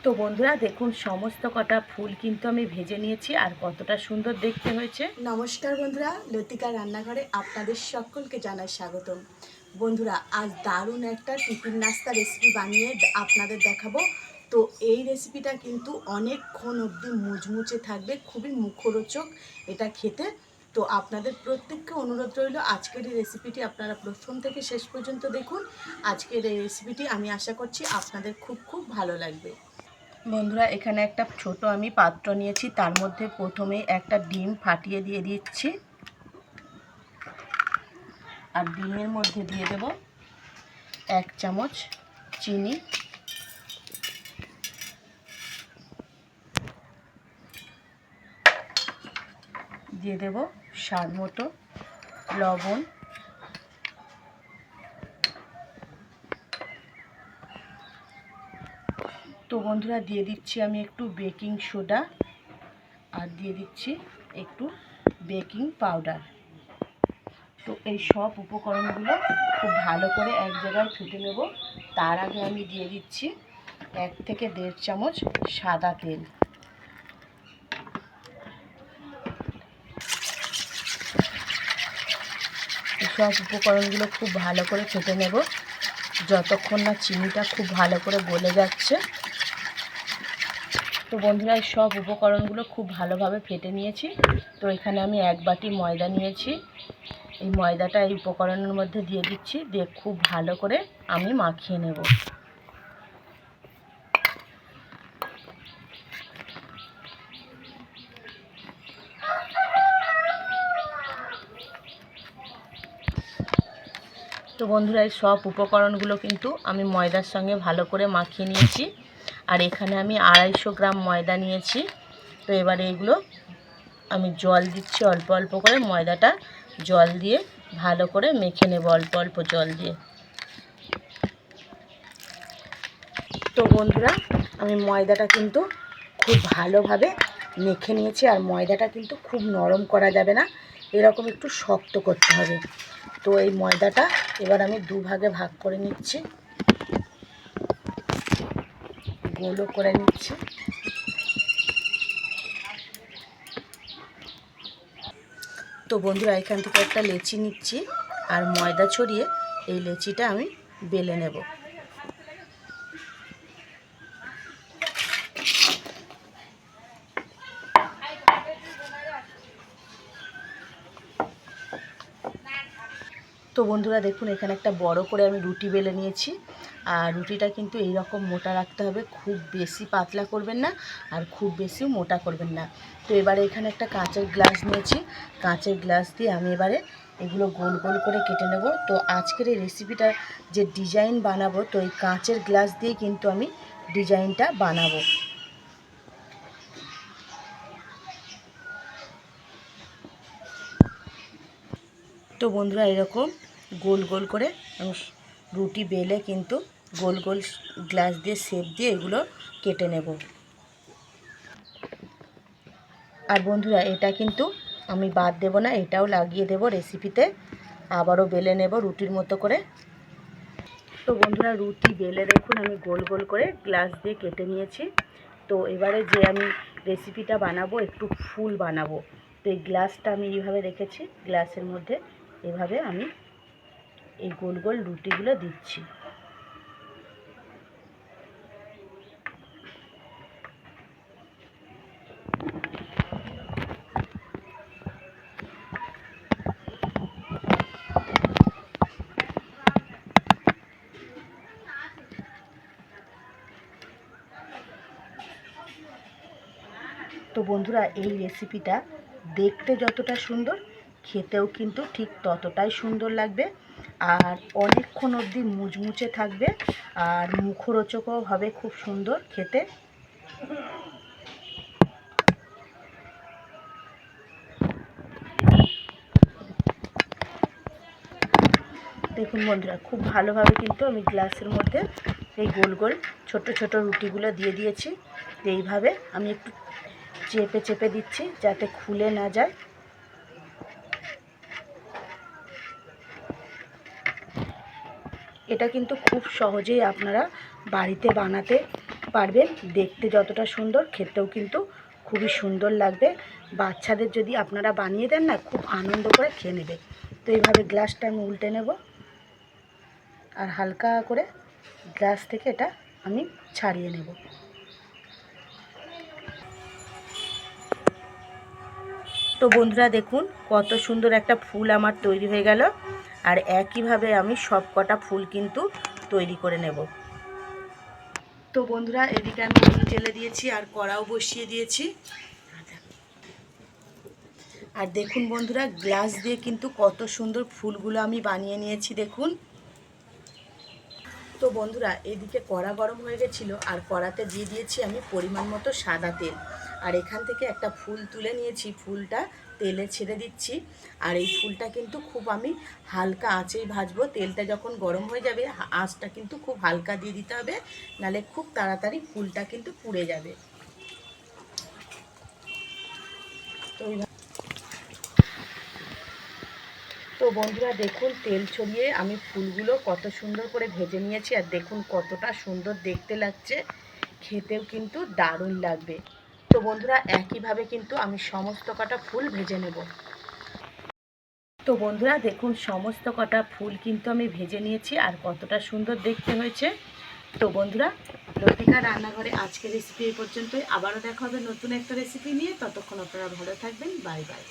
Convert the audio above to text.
তো বন্ধুরা দেখুন সমস্ত কটা ফুল কিন্তু আমি ভেজে নিয়েছি আর কতটা সুন্দর দেখতে হয়েছে। নমস্কার বন্ধুরা, লতিকা রান্নাঘরে আপনাদের সকলকে জানাই স্বাগতম। বন্ধুরা, আজ দারুণ একটা টিফিন নাস্তা রেসিপি বানিয়ে আপনাদের দেখাবো। তো এই রেসিপিটা কিন্তু অনেকক্ষণ অবধি মুচমুচে থাকবে, খুবই মুখরোচক এটা খেতে। তো আপনাদের প্রত্যেককে অনুরোধ রইল আজকের এই রেসিপিটি আপনারা প্রথম থেকে শেষ পর্যন্ত দেখুন। আজকের এই রেসিপিটি আমি আশা করছি আপনাদের খুব খুব ভালো লাগবে। বন্ধুরা এখানে একটা ছোট আমি পাত্র নিয়েছি, তার মধ্যে প্রথমে একটা ডিম ফাটিয়ে দিয়ে দিচ্ছি আর ডিমের মধ্যে দিয়ে দেব 1 চামচ চিনি, দিয়ে দেব স্বাদ মতো লবণ, তো বন্ধুরা দিয়ে দিচ্ছি আমি একটু বেকিং সোডা আর দিয়ে দিচ্ছি একটু বেকিং পাউডার। তো এই সব উপকরণগুলো খুব ভালো করে এক জায়গায় ফেটে নেব। তার আগে আমি দিয়ে দিচ্ছি 1 থেকে 1.5 চামচ সাদা তেল। এই সব উপকরণগুলো খুব ভালো করে ফেটে নেব যতক্ষণ না চিনিটা খুব ভালো করে গলে যাচ্ছে। তো বন্ধুরা এই সব উপকরণগুলো খুব ভালোভাবে ফেটে নিয়েছি। তো এখানে আমি 1 বাটি ময়দা নিয়েছি। এই ময়দাটা এই উপকরণের মধ্যে দিয়ে দিচ্ছি, দিয়ে খুব ভালো করে আমি মাখিয়ে নেব। তো বন্ধুরা এই সব উপকরণগুলো কিন্তু আমি ময়দার সঙ্গে ভালো করে মাখিয়ে নিয়েছি। আর এখানে আমি 250 গ্রাম ময়দা নিয়েছি। তো এবারে এগুলো আমি জল দিচ্ছি অল্প অল্প করে, ময়দাটা জল দিয়ে ভালো করে মেখে নেব অল্প অল্প জল দিয়ে। তো বন্ধুরা আমি ময়দাটা কিন্তু খুব ভালোভাবে মেখে নিয়েছি। আর ময়দাটা কিন্তু খুব নরম করা যাবে না, এরকম একটু শক্ত করতে হবে। তো এই ময়দাটা এবার আমি 2 ভাগে ভাগ করে নিচ্ছি, গোলও করে নিচ্ছি। তো বন্ধুরা এখান থেকে একটা লেচি নিচ্ছি আর ময়দা ছড়িয়ে এই লেচিটা আমি বেলে নেব। তো বন্ধুরা দেখুন এখানে একটা বড় করে আমি রুটি বেলে নিয়েছি। আর রুটিটা কিন্তু এই রকম মোটা রাখতে হবে, খুব বেশি পাতলা করবেন না আর খুব বেশিও মোটা করবেন না। তো এবারে এখানে একটা কাঁচের গ্লাস নিয়েছি, কাঁচের গ্লাস দিয়ে আমি এবারে এগুলো গোল গোল করে কেটে নেব। তো আজকের এই রেসিপিটা যে ডিজাইন বানাবো, তো এই কাঁচের গ্লাস দিয়ে কিন্তু আমি ডিজাইনটা বানাবো। তো বন্ধুরা এরকম গোল গোল করে আমি রুটি বেলে কিন্তু গোল গোল গ্লাস দিয়ে শেপ দিয়ে এগুলো কেটে নেব। আর বন্ধুরা এটা কিন্তু আমি বাদ দেব না, এটাও লাগিয়ে দেব রেসিপিতে। আবারও বেলে নেব রুটির মতো করে। তো বন্ধুরা রুটি বেলে দেখুন আমি গোল গোল করে গ্লাস দিয়ে কেটে নিয়েছি। তো এবারে যে আমি রেসিপিটা বানাবো একটু ফুল বানাবো। তো এই গ্লাসটা আমি এইভাবে রেখেছি, গ্লাসের মধ্যে এভাবে আমি এই গোল গোল রুটিগুলো দিচ্ছি। তো বন্ধুরা এই রেসিপিটা দেখতে যতটা সুন্দর, খেতেও কিন্তু ঠিক ততটাই সুন্দর লাগবে। আর অনেকক্ষণ অবধি মুচমুচে থাকবে আর মুখরোচকও হবে, খুব সুন্দর খেতে। দেখুন বন্ধুরা খুব ভালোভাবে কিন্তু আমি গ্লাসের মধ্যে এই গোল গোল ছোট ছোট রুটিগুলো দিয়ে দিয়েছি। এইভাবে আমি একটু চেপে চেপে দিচ্ছি যাতে খুলে না যায়। এটা কিন্তু খুব সহজেই আপনারা বাড়িতে বানাতে পারবেন। দেখতে যতটা সুন্দর, খেতেও কিন্তু খুবই সুন্দর লাগবে। বাচ্চাদের যদি আপনারা বানিয়ে দেন না, খুব আনন্দ করে খেয়ে নেবে। তো এইভাবে গ্লাসটা আমি উল্টে নেব আর হালকা করে গ্লাস থেকে এটা আমি ছাড়িয়ে নেব। তো বন্ধুরা দেখুন কত সুন্দর একটা ফুল আমার তৈরি হয়ে গেল। আর একইভাবে আমি সব কটা ফুল কিন্তু তৈরি করে নেব। তো বন্ধুরা এদিকে আমি উনুন জ্বেলে দিয়েছি আর কড়াও বসিয়ে দিয়েছি। আর দেখুন বন্ধুরা গ্লাস দিয়ে কিন্তু কত সুন্দর ফুলগুলো আমি বানিয়ে নিয়েছি দেখুন। তো বন্ধুরা এদিকে কড়া গরম হয়ে গেছিলো আর কড়াতে দিয়ে দিয়েছি আমি পরিমাণ মতো সাদা তেল। আর এখান থেকে একটা ফুল তুলে নিয়েছি, ফুলটা তেলে ছেড়ে দিচ্ছি। আর এই ফুলটা কিন্তু খুব আমি হালকা আঁচেই ভাজবো। তেলটা যখন গরম হয়ে যাবে আঁচটা কিন্তু খুব হালকা দিয়ে দিতে হবে, নাহলে খুব তাড়াতাড়ি ফুলটা কিন্তু পুড়ে যাবে। তো বন্ধুরা দেখুন তেল ছড়িয়ে আমি ফুলগুলো কত সুন্দর করে ভেজে নিয়েছি। আর দেখুন কতটা সুন্দর দেখতে লাগছে, খেতেও কিন্তু দারুণ লাগবে। তো বন্ধুরা একইভাবে কিন্তু আমি সমস্ত কটা ফুল ভেজে নেব। তো বন্ধুরা দেখুন সমস্ত কটা ফুল কিন্তু আমি ভেজে নিয়েছি আর কতটা সুন্দর দেখতে হয়েছে। তো বন্ধুরা লতিকা রান্নাঘরে আজকের রেসিপি এই পর্যন্তই। আবারও দেখা হবে নতুন একটা রেসিপি নিয়ে। ততক্ষণ আপনারা ভালো থাকবেন। Bye bye.